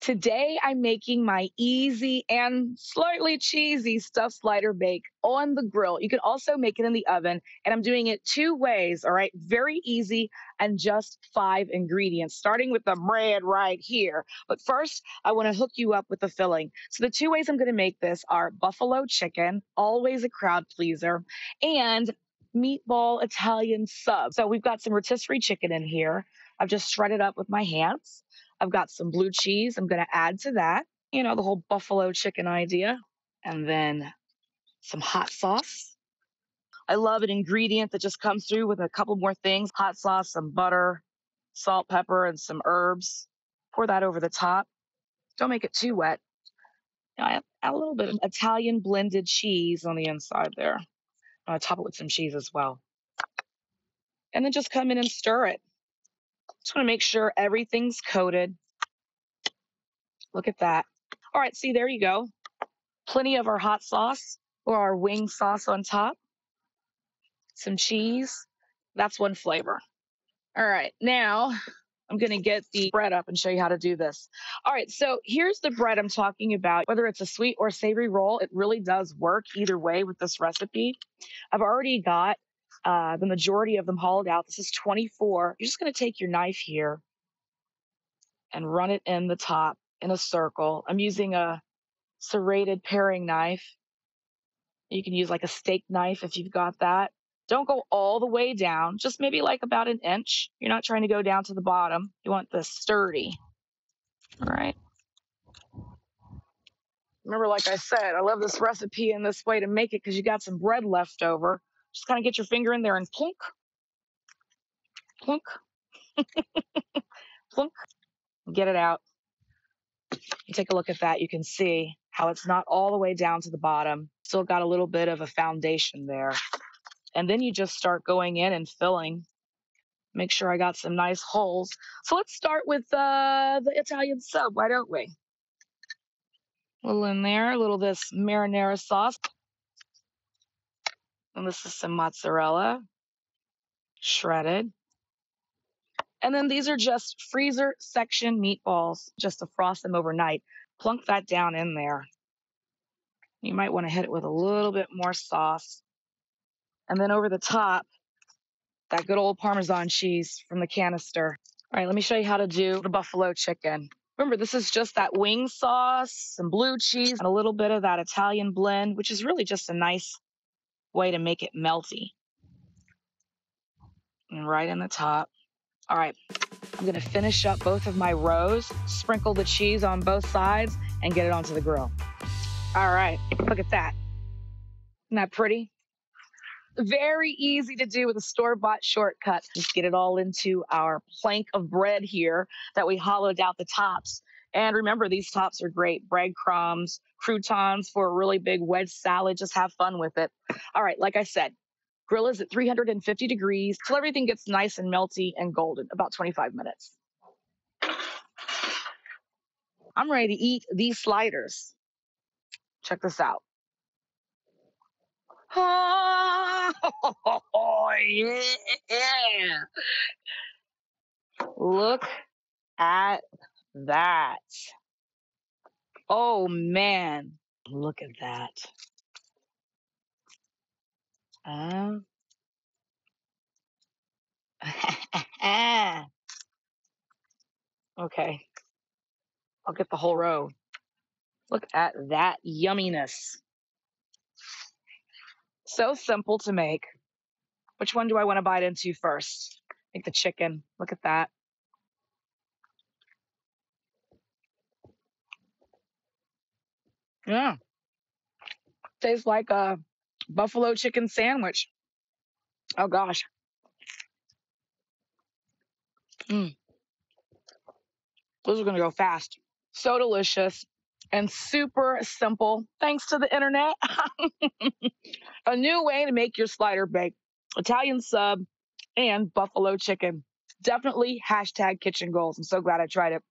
Today, I'm making my easy and slightly cheesy stuffed slider bake on the grill. You can also make it in the oven, and I'm doing it two ways, all right? Very easy and just five ingredients, starting with the bread right here. But first, I want to hook you up with the filling. So, the two ways I'm going to make this are buffalo chicken, always a crowd pleaser, and meatball Italian sub. So, we've got some rotisserie chicken in here. I've just shredded up with my hands. I've got some blue cheese. I'm going to add to that, the whole buffalo chicken idea. And then some hot sauce. I love an ingredient that just comes through with a couple more things: hot sauce, some butter, salt, pepper, and some herbs. Pour that over the top. Don't make it too wet. I add a little bit of Italian blended cheese on the inside there. I'm going to top it with some cheese as well. And then just come in and stir it. Just want to make sure everything's coated. Look at that. All right, see, there you go. Plenty of our hot sauce or our wing sauce on top. Some cheese. That's one flavor. All right, now I'm going to get the bread up and show you how to do this. All right, so here's the bread I'm talking about. Whether it's a sweet or savory roll, it really does work either way with this recipe. I've already got the majority of them hollowed out. This is 24. You're just going to take your knife here and run it in the top in a circle. I'm using a serrated paring knife. You can use like a steak knife if you've got that. Don't go all the way down, just maybe like about an inch. You're not trying to go down to the bottom. You want this sturdy. All right. Remember, like I said, I love this recipe and this way to make it because you got some bread left over. Just kind of get your finger in there and plunk, plunk, plunk, and get it out. You take a look at that. You can see how it's not all the way down to the bottom. Still got a little bit of a foundation there. And then you just start going in and filling. Make sure I got some nice holes. So let's start with the Italian sub, why don't we? A little in there, a little of this marinara sauce. And this is some mozzarella, shredded. And then these are just freezer section meatballs, just to frost them overnight. Plunk that down in there. You might want to hit it with a little bit more sauce. And then over the top, that good old Parmesan cheese from the canister. All right, let me show you how to do the buffalo chicken. Remember, this is just that wing sauce, some blue cheese, and a little bit of that Italian blend, which is really just a nice way to make it melty. And right in the top. All right, I'm gonna finish up both of my rows, sprinkle the cheese on both sides, and get it onto the grill. All right, look at that. Isn't that pretty? Very easy to do with a store-bought shortcut. Just get it all into our plank of bread here that we hollowed out the tops. And remember, these tops are great. Breadcrumbs, croutons for a really big wedge salad. Just have fun with it. All right, like I said, grill is at 350 degrees till everything gets nice and melty and golden, about 25 minutes. I'm ready to eat these sliders. Check this out. Oh, yeah. Look at that. Oh, man. Look at that. Okay. I'll get the whole row. Look at that yumminess. So simple to make. Which one do I want to bite into first? I think the chicken. Look at that. Yeah. Tastes like a buffalo chicken sandwich. Oh, gosh. This is going to go fast. So delicious and super simple. Thanks to the internet. A new way to make your slider bake. Italian sub and buffalo chicken. Definitely hashtag kitchen goals. I'm so glad I tried it.